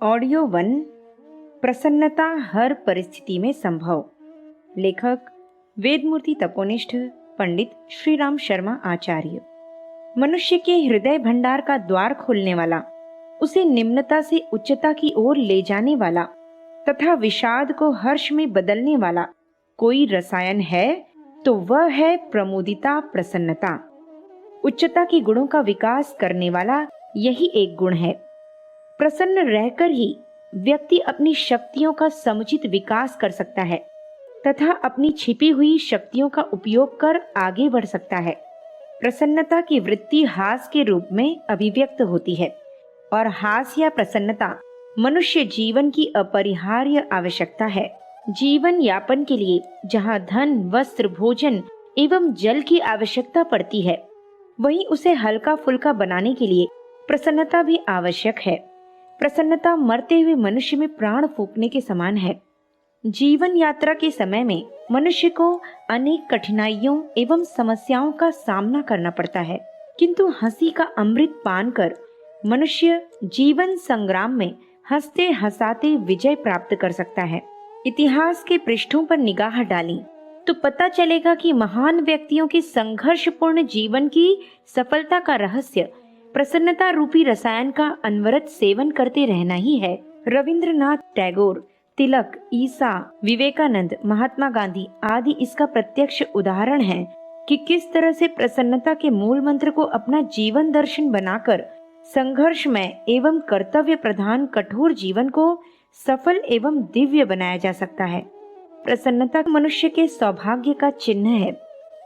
Audio one. प्रसन्नता हर परिस्थिति में संभव। लेखक वेदमूर्ति तपोनिष्ठ पंडित श्री राम शर्मा आचार्य। मनुष्य के हृदय भंडार का द्वार खोलने वाला, उसे निम्नता से उच्चता की ओर ले जाने वाला तथा विषाद को हर्ष में बदलने वाला कोई रसायन है तो वह है प्रमुदिता, प्रसन्नता। उच्चता के गुणों का विकास करने वाला यही एक गुण है। प्रसन्न रहकर ही व्यक्ति अपनी शक्तियों का समुचित विकास कर सकता है तथा अपनी छिपी हुई शक्तियों का उपयोग कर आगे बढ़ सकता है। प्रसन्नता की वृत्ति हास के रूप में अभिव्यक्त होती है और हास या प्रसन्नता मनुष्य जीवन की अपरिहार्य आवश्यकता है। जीवन यापन के लिए जहाँ धन, वस्त्र, भोजन एवं जल की आवश्यकता पड़ती है, वहीं उसे हल्का फुल्का बनाने के लिए प्रसन्नता भी आवश्यक है। प्रसन्नता मरते हुए मनुष्य में प्राण फूंकने के समान है। जीवन यात्रा के समय में मनुष्य को अनेक कठिनाइयों एवं समस्याओं का सामना करना पड़ता है, किंतु हंसी का अमृत पान कर मनुष्य जीवन संग्राम में हंसते हंसाते विजय प्राप्त कर सकता है। इतिहास के पृष्ठों पर निगाह डाली तो पता चलेगा कि महान व्यक्तियों के संघर्षपूर्ण जीवन की सफलता का रहस्य प्रसन्नता रूपी रसायन का अनवरत सेवन करते रहना ही है। रविंद्रनाथ टैगोर, तिलक, ईसा, विवेकानंद, महात्मा गांधी आदि इसका प्रत्यक्ष उदाहरण है कि किस तरह से प्रसन्नता के मूल मंत्र को अपना जीवन दर्शन बनाकर संघर्षमय एवं कर्तव्य प्रधान कठोर जीवन को सफल एवं दिव्य बनाया जा सकता है। प्रसन्नता मनुष्य के सौभाग्य का चिन्ह है।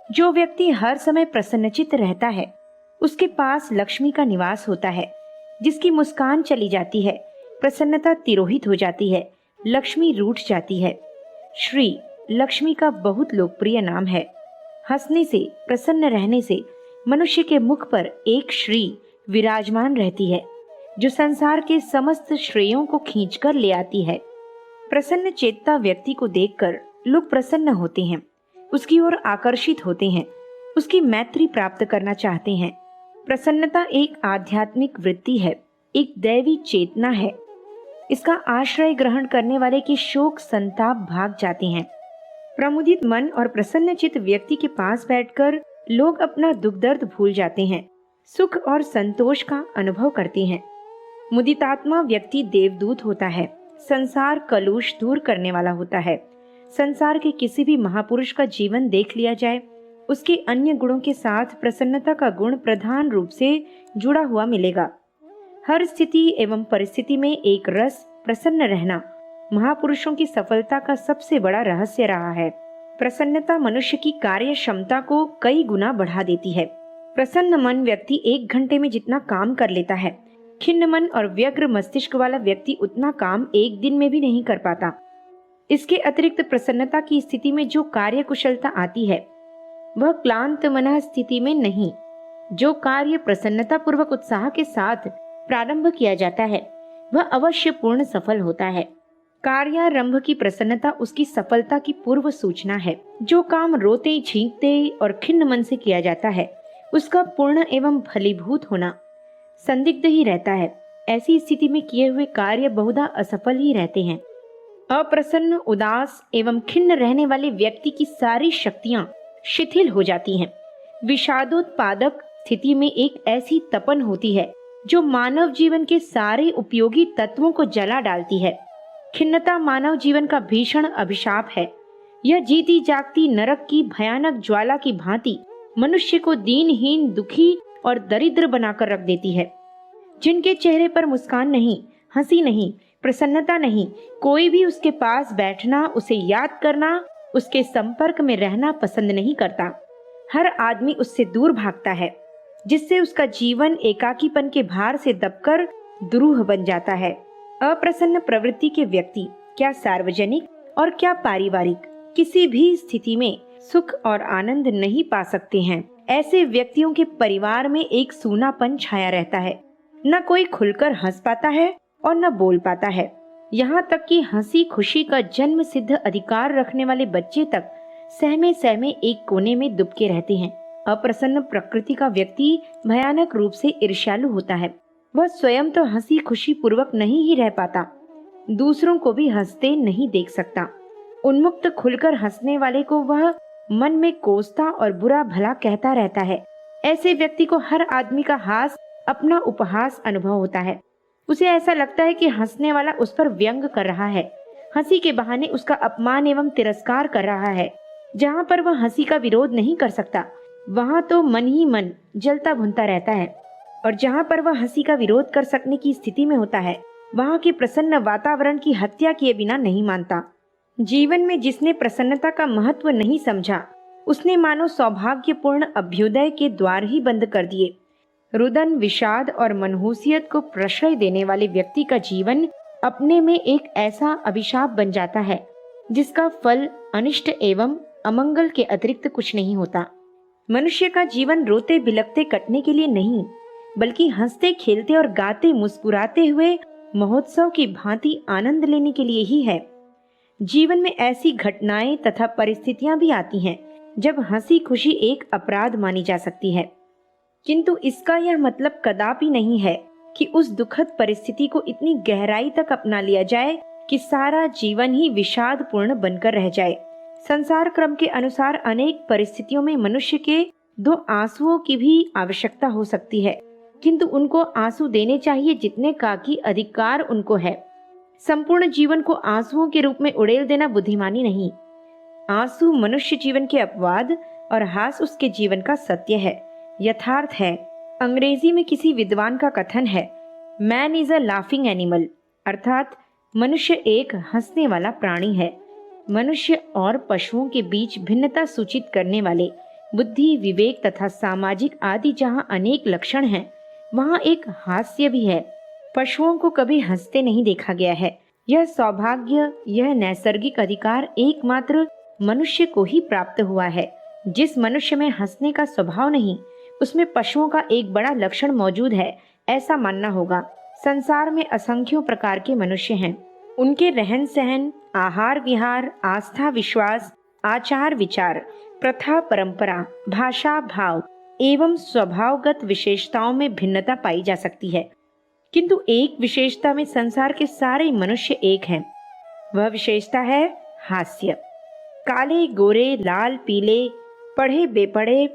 जो व्यक्ति हर समय प्रसन्नचित्त रहता है उसके पास लक्ष्मी का निवास होता है। जिसकी मुस्कान चली जाती है, प्रसन्नता तिरोहित हो जाती है, लक्ष्मी रूठ जाती है। श्री लक्ष्मी का बहुत लोकप्रिय नाम है। हंसने से, प्रसन्न रहने से मनुष्य के मुख पर एक श्री विराजमान रहती है जो संसार के समस्त श्रेयों को खींचकर ले आती है। प्रसन्न चेतता व्यक्ति को देखकर लोग प्रसन्न होते हैं, उसकी ओर आकर्षित होते हैं, उसकी मैत्री प्राप्त करना चाहते हैं। प्रसन्नता एक आध्यात्मिक वृत्ति है, एक दैवी चेतना है। इसका आश्रय ग्रहण करने वाले के शोक संताप भाग जाते हैं। प्रमुदित मन और प्रसन्नचित्त व्यक्ति के पास बैठकर लोग अपना दुख दर्द भूल जाते हैं, सुख और संतोष का अनुभव करते हैं। मुदितात्मा व्यक्ति देवदूत होता है, संसार कलुष दूर करने वाला होता है। संसार के किसी भी महापुरुष का जीवन देख लिया जाए, उसके अन्य गुणों के साथ प्रसन्नता का गुण प्रधान रूप से जुड़ा हुआ मिलेगा। हर स्थिति एवं परिस्थिति में एक रस प्रसन्न रहना महापुरुषों की सफलता का सबसे बड़ा रहस्य रहा है। प्रसन्नता मनुष्य की कार्य क्षमता को कई गुना बढ़ा देती है। प्रसन्न मन व्यक्ति 1 घंटे में जितना काम कर लेता है, खिन्न मन और व्यग्र मस्तिष्क वाला व्यक्ति उतना काम 1 दिन में भी नहीं कर पाता। इसके अतिरिक्त प्रसन्नता की स्थिति में जो कार्य कुशलता आती है वह क्लांत मन स्थिति में नहीं। जो कार्य प्रसन्नता पूर्वक उत्साह के साथ प्रारंभ किया जाता है वह अवश्य पूर्ण सफल होता है। कार्यारंभ की प्रसन्नता उसकी सफलता की पूर्व सूचना है। जो काम रोते, छींकते और खिन्न मन से किया जाता है उसका पूर्ण एवं फलीभूत होना संदिग्ध ही रहता है। ऐसी स्थिति में किए हुए कार्य बहुधा असफल ही रहते हैं। अप्रसन्न, उदास एवं खिन्न रहने वाले व्यक्ति की सारी शक्तियां शिथिल हो जाती हैं। विषादोत्पादक स्थिति में एक ऐसी तपन होती है जो मानव जीवन के सारे उपयोगी तत्वों को जला डालती है। खिन्नता मानव जीवन का भीषण अभिशाप है। यह जीती जागती नरक की भयानक ज्वाला की भांति मनुष्य को दीनहीन, दुखी और दरिद्र बनाकर रख देती है। जिनके चेहरे पर मुस्कान नहीं, हंसी नहीं, प्रसन्नता नहीं, कोई भी उसके पास बैठना, उसे याद करना, उसके संपर्क में रहना पसंद नहीं करता। हर आदमी उससे दूर भागता है, जिससे उसका जीवन एकाकीपन के भार से दबकर दुरूह बन जाता है। अप्रसन्न प्रवृत्ति के व्यक्ति क्या सार्वजनिक और क्या पारिवारिक किसी भी स्थिति में सुख और आनंद नहीं पा सकते हैं। ऐसे व्यक्तियों के परिवार में एक सूनापन छाया रहता है। न कोई खुलकर हंस पाता है और न बोल पाता है। यहाँ तक कि हंसी खुशी का जन्म सिद्ध अधिकार रखने वाले बच्चे तक सहमे सहमे एक कोने में दुबके रहते हैं। अप्रसन्न प्रकृति का व्यक्ति भयानक रूप से ईर्ष्यालु होता है। वह स्वयं तो हंसी खुशी पूर्वक नहीं ही रह पाता, दूसरों को भी हंसते नहीं देख सकता। उन्मुक्त खुलकर हंसने वाले को वह मन में कोसता और बुरा भला कहता रहता है। ऐसे व्यक्ति को हर आदमी का हास अपना उपहास अनुभव होता है। उसे ऐसा लगता है कि हंसने वाला उस पर व्यंग कर रहा है, हंसी के बहाने उसका अपमान एवं तिरस्कार कर रहा है। जहाँ पर वह हंसी का विरोध नहीं कर सकता, वहाँ तो मन ही मन जलता भुनता रहता है, और जहाँ पर वह हंसी का विरोध कर सकने की स्थिति में होता है, वहाँ के प्रसन्न वातावरण की हत्या किए बिना नहीं मानता। जीवन में जिसने प्रसन्नता का महत्व नहीं समझा, उसने मानो सौभाग्यपूर्ण अभ्युदय के द्वार ही बंद कर दिए। रुदन, विषाद और मनहूसियत को प्रश्रय देने वाले व्यक्ति का जीवन अपने में एक ऐसा अभिशाप बन जाता है जिसका फल अनिष्ट एवं अमंगल के अतिरिक्त कुछ नहीं होता। मनुष्य का जीवन रोते बिलखते कटने के लिए नहीं, बल्कि हंसते खेलते और गाते मुस्कुराते हुए महोत्सव की भांति आनंद लेने के लिए ही है। जीवन में ऐसी घटनाएं तथा परिस्थितियां भी आती हैं जब हंसी खुशी एक अपराध मानी जा सकती है, किंतु इसका यह मतलब कदापि नहीं है कि उस दुखद परिस्थिति को इतनी गहराई तक अपना लिया जाए कि सारा जीवन ही विषादपूर्ण बनकर रह जाए। संसार क्रम के अनुसार अनेक परिस्थितियों में मनुष्य के दो आंसुओं की भी आवश्यकता हो सकती है, किंतु उनको आंसू देने चाहिए जितने का कि अधिकार उनको है। संपूर्ण जीवन को आंसुओं के रूप में उड़ेल देना बुद्धिमानी नहीं। आंसू मनुष्य जीवन के अपवाद और हास उसके जीवन का सत्य है, यथार्थ है। अंग्रेजी में किसी विद्वान का कथन है, man is a laughing animal, अर्थात मनुष्य एक हंसने वाला प्राणी है। मनुष्य और पशुओं के बीच भिन्नता सूचित करने वाले बुद्धि, विवेक तथा सामाजिक आदि जहाँ अनेक लक्षण हैं, वहाँ एक हास्य भी है। पशुओं को कभी हंसते नहीं देखा गया है। यह सौभाग्य, यह नैसर्गिक अधिकार एकमात्र मनुष्य को ही प्राप्त हुआ है। जिस मनुष्य में हंसने का स्वभाव नहीं, उसमें पशुओं का एक बड़ा लक्षण मौजूद है, ऐसा मानना होगा। संसार में असंख्यों प्रकार के मनुष्य हैं। उनके रहन सहन, आहार विहार, आस्था विश्वास, आचार विचार, प्रथा परंपरा, भाषा भाव एवं स्वभावगत विशेषताओं में भिन्नता पाई जा सकती है, किंतु एक विशेषता में संसार के सारे मनुष्य एक हैं। वह विशेषता है हास्य। काले गोरे, लाल पीले, पढ़े बेपढ़े,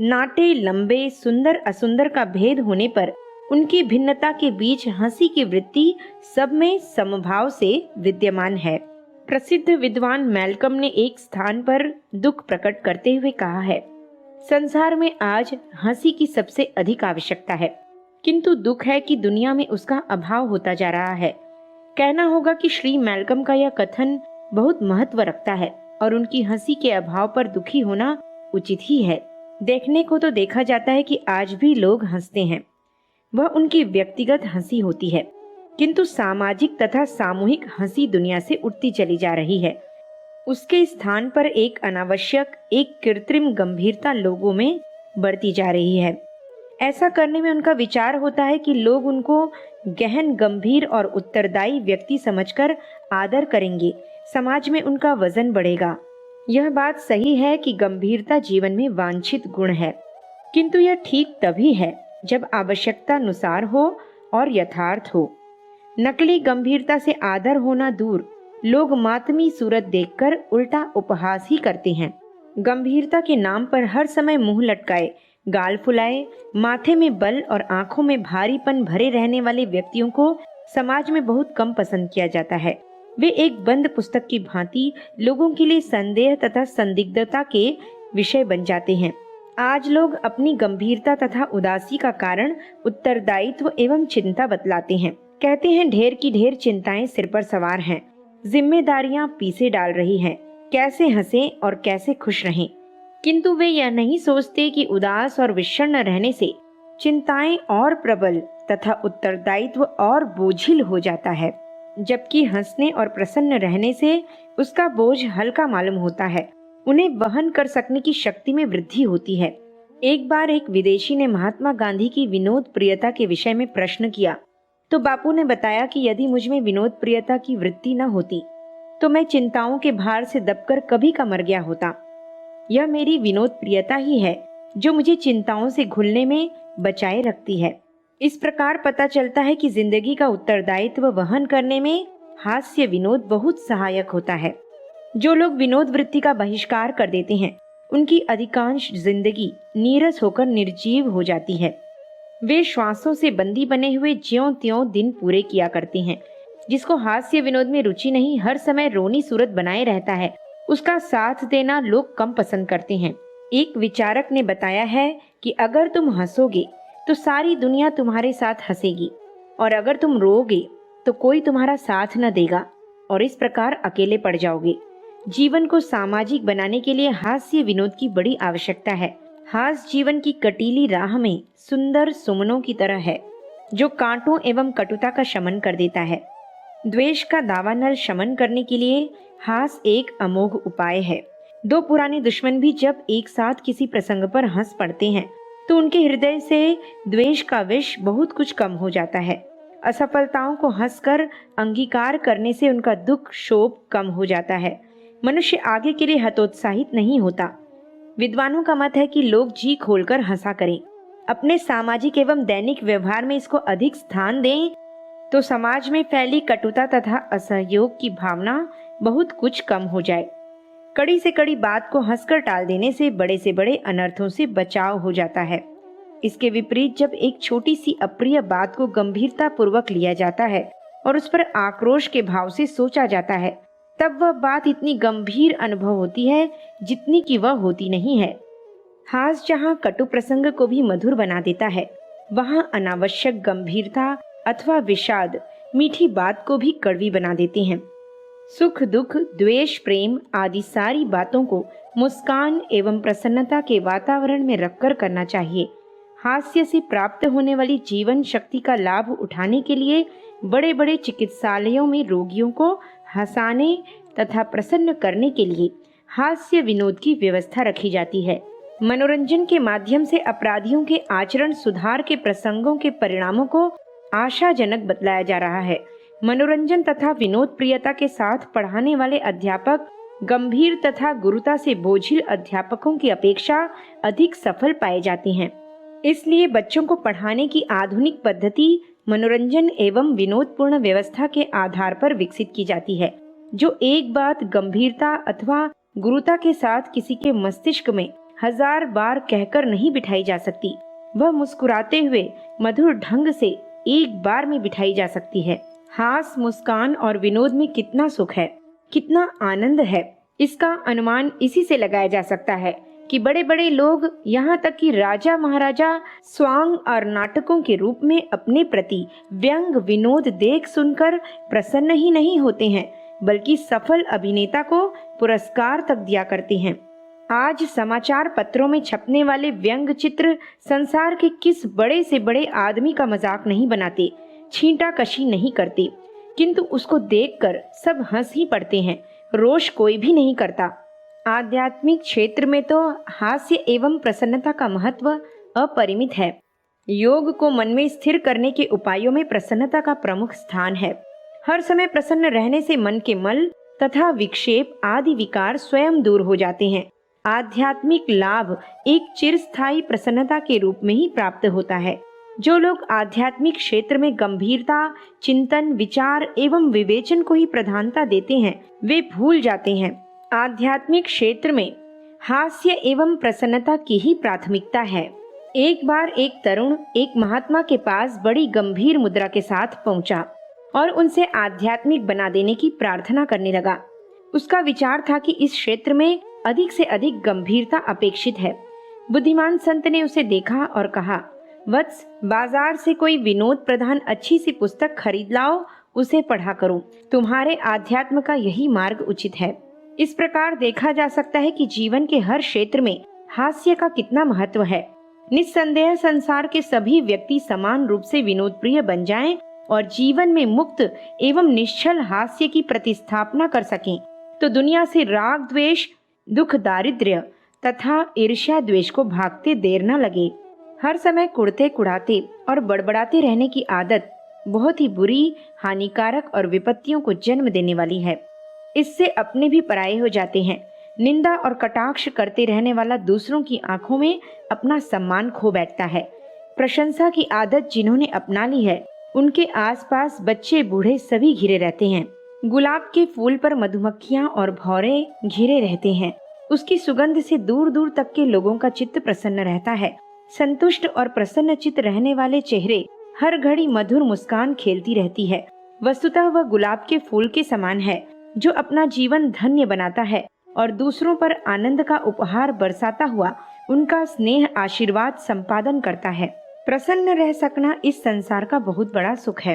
नाटे लंबे, सुंदर असुंदर का भेद होने पर उनकी भिन्नता के बीच हंसी की वृत्ति सब में समभाव से विद्यमान है। प्रसिद्ध विद्वान मैल्कम ने एक स्थान पर दुख प्रकट करते हुए कहा है, संसार में आज हंसी की सबसे अधिक आवश्यकता है, किंतु दुख है कि दुनिया में उसका अभाव होता जा रहा है। कहना होगा कि श्री मैल्कम का यह कथन बहुत महत्व रखता है और उनकी हंसी के अभाव पर दुखी होना उचित ही है। देखने को तो देखा जाता है कि आज भी लोग हंसते हैं, वह उनकी व्यक्तिगत हंसी होती है, किंतु सामाजिक तथा सामूहिक हंसी दुनिया से उठती चली जा रही है। उसके स्थान पर एक अनावश्यक, एक कृत्रिम गंभीरता लोगों में बढ़ती जा रही है। ऐसा करने में उनका विचार होता है कि लोग उनको गहन, गंभीर और उत्तरदायी व्यक्ति समझकर आदर करेंगे, समाज में उनका वजन बढ़ेगा। यह बात सही है कि गंभीरता जीवन में वांछित गुण है, किंतु यह ठीक तभी है जब आवश्यकता अनुसार हो और यथार्थ हो। नकली गंभीरता से आदर होना दूर, लोग मातमी सूरत देखकर उल्टा उपहास ही करते हैं। गंभीरता के नाम पर हर समय मुंह लटकाए, गाल फुलाए, माथे में बल और आंखों में भारीपन भरे रहने वाले व्यक्तियों को समाज में बहुत कम पसंद किया जाता है। वे एक बंद पुस्तक की भांति लोगों के लिए संदेह तथा संदिग्धता के विषय बन जाते हैं। आज लोग अपनी गंभीरता तथा उदासी का कारण उत्तरदायित्व एवं चिंता बतलाते हैं। कहते हैं ढेर की ढेर चिंताएं सिर पर सवार हैं, जिम्मेदारियां पीछे डाल रही हैं, कैसे हंसें और कैसे खुश रहें। किंतु वे यह नहीं सोचते कि उदास और विषण्ण रहने से चिंताएं और प्रबल तथा उत्तरदायित्व और बोझिल हो जाता है, जबकि हंसने और प्रसन्न रहने से उसका बोझ हल्का मालूम होता है, उन्हें वहन कर सकने की शक्ति में वृद्धि होती है। एक बार एक विदेशी ने महात्मा गांधी की विनोद प्रियता के विषय में प्रश्न किया, तो बापू ने बताया कि यदि मुझ में विनोद प्रियता की वृत्ति न होती तो मैं चिंताओं के भार से दबकर कभी का मर गया होता। यह मेरी विनोद प्रियता ही है जो मुझे चिंताओं से घुलने में बचाए रखती है। इस प्रकार पता चलता है कि जिंदगी का उत्तरदायित्व वहन करने में हास्य विनोद बहुत सहायक होता है। जो लोग विनोद वृत्ति का बहिष्कार कर देते हैं, उनकी अधिकांश जिंदगी नीरस होकर निर्जीव हो जाती है। वे श्वासों से बंदी बने हुए ज्यों त्यों दिन पूरे किया करते हैं। जिसको हास्य विनोद में रुचि नहीं, हर समय रोनी सूरत बनाए रहता है, उसका साथ देना लोग कम पसंद करते हैं। एक विचारक ने बताया है कि अगर तुम हंसोगे तो सारी दुनिया तुम्हारे साथ हंसेगी, और अगर तुम रोओगे तो कोई तुम्हारा साथ न देगा और इस प्रकार अकेले पड़ जाओगे। जीवन को सामाजिक बनाने के लिए हास्य विनोद की बड़ी आवश्यकता है। हास्य जीवन की कटीली राह में सुंदर सुमनों की तरह है, जो कांटों एवं कटुता का शमन कर देता है। द्वेष का दावानल शमन करने के लिए हास्य एक अमोघ उपाय है। दो पुराने दुश्मन भी जब एक साथ किसी प्रसंग पर हंस पड़ते हैं तो उनके हृदय से द्वेष का विष बहुत कुछ कम हो जाता है। असफलताओं को हंसकर अंगीकार करने से उनका दुख शोक कम हो जाता है। मनुष्य आगे के लिए हतोत्साहित नहीं होता। विद्वानों का मत है कि लोग जी खोलकर हंसा करें। अपने सामाजिक एवं दैनिक व्यवहार में इसको अधिक स्थान दें तो समाज में फैली कटुता तथा असहयोग की भावना बहुत कुछ कम हो जाए। कड़ी से कड़ी बात को हंसकर टाल देने से बड़े अनर्थों से बचाव हो जाता है। इसके विपरीत जब एक छोटी सी अप्रिय बात को गंभीरता पूर्वक लिया जाता है और उस पर आक्रोश के भाव से सोचा जाता है, तब वह बात इतनी गंभीर अनुभव होती है जितनी कि वह होती नहीं है। हास्य जहाँ कटु प्रसंग को भी मधुर बना देता है, वहाँ अनावश्यक गंभीरता अथवा विषाद मीठी बात को भी कड़वी बना देते हैं। सुख दुख द्वेष प्रेम आदि सारी बातों को मुस्कान एवं प्रसन्नता के वातावरण में रखकर करना चाहिए। हास्य से प्राप्त होने वाली जीवन शक्ति का लाभ उठाने के लिए बड़े बड़े चिकित्सालयों में रोगियों को हंसाने तथा प्रसन्न करने के लिए हास्य विनोद की व्यवस्था रखी जाती है। मनोरंजन के माध्यम से अपराधियों के आचरण सुधार के प्रसंगों के परिणामों को आशाजनक बतलाया जा रहा है। मनोरंजन तथा विनोद प्रियता के साथ पढ़ाने वाले अध्यापक गंभीर तथा गुरुता से बोझिल अध्यापकों की अपेक्षा अधिक सफल पाए जाते हैं। इसलिए बच्चों को पढ़ाने की आधुनिक पद्धति मनोरंजन एवं विनोदपूर्ण व्यवस्था के आधार पर विकसित की जाती है, जो एक बात गंभीरता अथवा गुरुता के साथ किसी के मस्तिष्क में 1000 बार कहकर नहीं बिठाई जा सकती, वह मुस्कुराते हुए मधुर ढंग से एक बार में बिठाई जा सकती है। हास्य मुस्कान और विनोद में कितना सुख है, कितना आनंद है, इसका अनुमान इसी से लगाया जा सकता है कि बड़े बड़े लोग, यहाँ तक कि राजा महाराजा स्वांग और नाटकों के रूप में अपने प्रति व्यंग विनोद देख सुनकर प्रसन्न ही नहीं होते हैं, बल्कि सफल अभिनेता को पुरस्कार तक दिया करते हैं। आज समाचार पत्रों में छपने वाले व्यंग चित्र संसार के किस बड़े से बड़े आदमी का मजाक नहीं बनाते, छींटा कशी नहीं करते, किंतु उसको देखकर सब हंस ही पड़ते हैं, रोष कोई भी नहीं करता। आध्यात्मिक क्षेत्र में तो हास्य एवं प्रसन्नता का महत्व अपरिमित है। योग को मन में स्थिर करने के उपायों में प्रसन्नता का प्रमुख स्थान है। हर समय प्रसन्न रहने से मन के मल तथा विक्षेप आदि विकार स्वयं दूर हो जाते हैं। आध्यात्मिक लाभ एक चिरस्थायी प्रसन्नता के रूप में ही प्राप्त होता है। जो लोग आध्यात्मिक क्षेत्र में गंभीरता, चिंतन, विचार एवं विवेचन को ही प्रधानता देते हैं, वे भूल जाते हैं आध्यात्मिक क्षेत्र में हास्य एवं प्रसन्नता की ही प्राथमिकता है। एक बार एक तरुण एक महात्मा के पास बड़ी गंभीर मुद्रा के साथ पहुंचा और उनसे आध्यात्मिक बना देने की प्रार्थना करने लगा। उसका विचार था कि इस क्षेत्र में अधिक से अधिक गंभीरता अपेक्षित है। बुद्धिमान संत ने उसे देखा और कहा, वत्स, बाजार से कोई विनोद प्रधान अच्छी सी पुस्तक खरीद लाओ, उसे पढ़ा करो। तुम्हारे आध्यात्म का यही मार्ग उचित है। इस प्रकार देखा जा सकता है कि जीवन के हर क्षेत्र में हास्य का कितना महत्व है। निस्संदेह संसार के सभी व्यक्ति समान रूप से विनोद प्रिय बन जाएं और जीवन में मुक्त एवं निश्चल हास्य की प्रतिस्थापना कर सकें, तो दुनिया से राग द्वेष, दुख दारिद्र्य तथा ईर्ष्या द्वेष को भागते देर न लगे। हर समय कुड़ते कुड़ाते और बड़बड़ाते रहने की आदत बहुत ही बुरी, हानिकारक और विपत्तियों को जन्म देने वाली है। इससे अपने भी पराये हो जाते हैं। निंदा और कटाक्ष करते रहने वाला दूसरों की आंखों में अपना सम्मान खो बैठता है। प्रशंसा की आदत जिन्होंने अपना ली है, उनके आसपास बच्चे बूढ़े सभी घिरे रहते हैं। गुलाब के फूल पर मधुमक्खियां और भौरे घिरे रहते हैं। उसकी सुगंध से दूर दूर तक के लोगों का चित्त प्रसन्न रहता है। संतुष्ट और प्रसन्न चित्त रहने वाले चेहरे हर घड़ी मधुर मुस्कान खेलती रहती है। वस्तुतः वह गुलाब के फूल के समान है, जो अपना जीवन धन्य बनाता है और दूसरों पर आनंद का उपहार बरसाता हुआ उनका स्नेह आशीर्वाद संपादन करता है। प्रसन्न रह सकना इस संसार का बहुत बड़ा सुख है।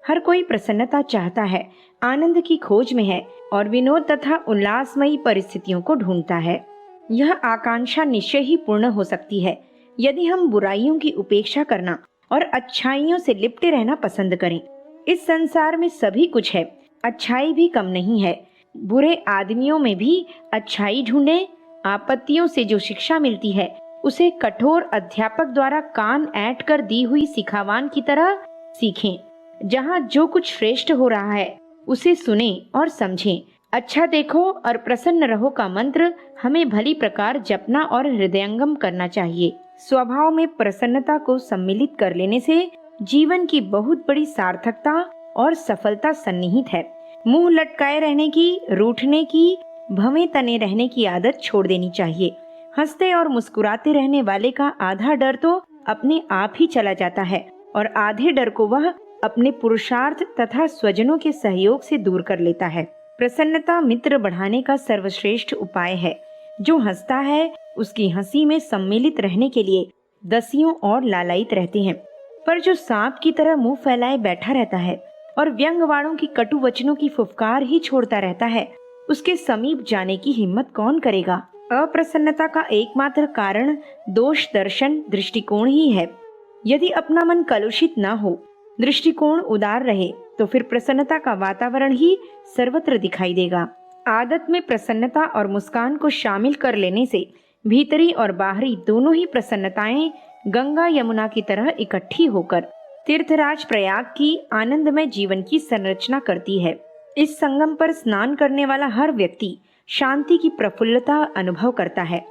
हर कोई प्रसन्नता चाहता है, आनंद की खोज में है और विनोद तथा उल्लासमयी परिस्थितियों को ढूंढता है। यह आकांक्षा निश्चय ही पूर्ण हो सकती है यदि हम बुराइयों की उपेक्षा करना और अच्छाइयों से लिपटे रहना पसंद करें। इस संसार में सभी कुछ है, अच्छाई भी कम नहीं है। बुरे आदमियों में भी अच्छाई ढूंढें। आपत्तियों से जो शिक्षा मिलती है उसे कठोर अध्यापक द्वारा कान ऐंठ कर दी हुई सिखावान की तरह सीखें। जहाँ जो कुछ श्रेष्ठ हो रहा है उसे सुने और समझें। अच्छा देखो और प्रसन्न रहो का मंत्र हमें भली प्रकार जपना और हृदयंगम करना चाहिए। स्वभाव में प्रसन्नता को सम्मिलित कर लेने से जीवन की बहुत बड़ी सार्थकता और सफलता सन्निहित है। मुंह लटकाए रहने की, रूठने की, भवें तने रहने की आदत छोड़ देनी चाहिए। हंसते और मुस्कुराते रहने वाले का आधा डर तो अपने आप ही चला जाता है और आधे डर को वह अपने पुरुषार्थ तथा स्वजनों के सहयोग से दूर कर लेता है। प्रसन्नता मित्र बढ़ाने का सर्वश्रेष्ठ उपाय है। जो हंसता है उसकी हंसी में सम्मिलित रहने के लिए दसियों और लालायित रहते हैं, पर जो सांप की तरह मुंह फैलाए बैठा रहता है और व्यंग्यवाणों की कटु वचनों की फुफकार ही छोड़ता रहता है, उसके समीप जाने की हिम्मत कौन करेगा। अप्रसन्नता का एकमात्र कारण दोष दर्शन दृष्टिकोण ही है। यदि अपना मन कलुषित न हो, दृष्टिकोण उदार रहे, तो फिर प्रसन्नता का वातावरण ही सर्वत्र दिखाई देगा। आदत में प्रसन्नता और मुस्कान को शामिल कर लेने से भीतरी और बाहरी दोनों ही प्रसन्नताएं गंगा यमुना की तरह इकट्ठी होकर तीर्थराज प्रयाग की आनंदमय जीवन की संरचना करती है। इस संगम पर स्नान करने वाला हर व्यक्ति शांति की प्रफुल्लता अनुभव करता है।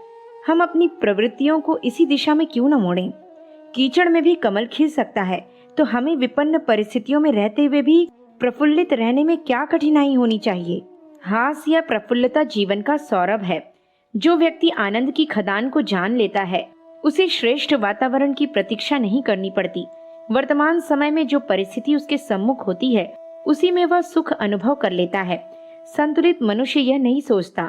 हम अपनी प्रवृत्तियों को इसी दिशा में क्यों न मोड़ें। कीचड़ में भी कमल खिल सकता है, तो हमें विपन्न परिस्थितियों में रहते हुए भी प्रफुल्लित रहने में क्या कठिनाई होनी चाहिए। हास या प्रफुल्लता जीवन का सौरभ है। जो व्यक्ति आनंद की खदान को जान लेता है, उसे श्रेष्ठ वातावरण की प्रतीक्षा नहीं करनी पड़ती। वर्तमान समय में जो परिस्थिति उसके सम्मुख होती है, उसी में वह सुख अनुभव कर लेता है। संतुलित मनुष्य यह नहीं सोचता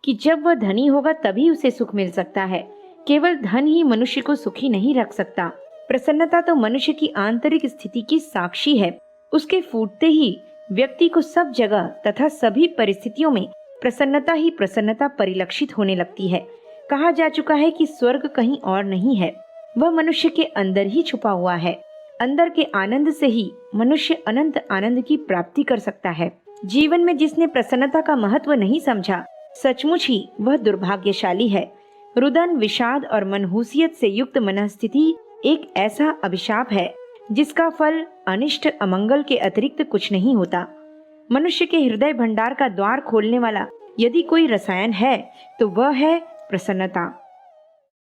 कि जब वह धनी होगा तभी उसे सुख मिल सकता है। केवल धन ही मनुष्य को सुखी नहीं रख सकता। प्रसन्नता तो मनुष्य की आंतरिक स्थिति की साक्षी है। उसके फूटते ही व्यक्ति को सब जगह तथा सभी परिस्थितियों में प्रसन्नता ही प्रसन्नता परिलक्षित होने लगती है। कहा जा चुका है कि स्वर्ग कहीं और नहीं है, वह मनुष्य के अंदर ही छुपा हुआ है। अंदर के आनंद से ही मनुष्य अनंत आनंद की प्राप्ति कर सकता है। जीवन में जिसने प्रसन्नता का महत्व नहीं समझा, सचमुच ही वह दुर्भाग्यशाली है। रुदन, विषाद और मनहूसियत से युक्त मनस्थिति एक ऐसा अभिशाप है जिसका फल अनिष्ट अमंगल के अतिरिक्त कुछ नहीं होता। मनुष्य के हृदय भंडार का द्वार खोलने वाला यदि कोई रसायन है तो वह है प्रसन्नता।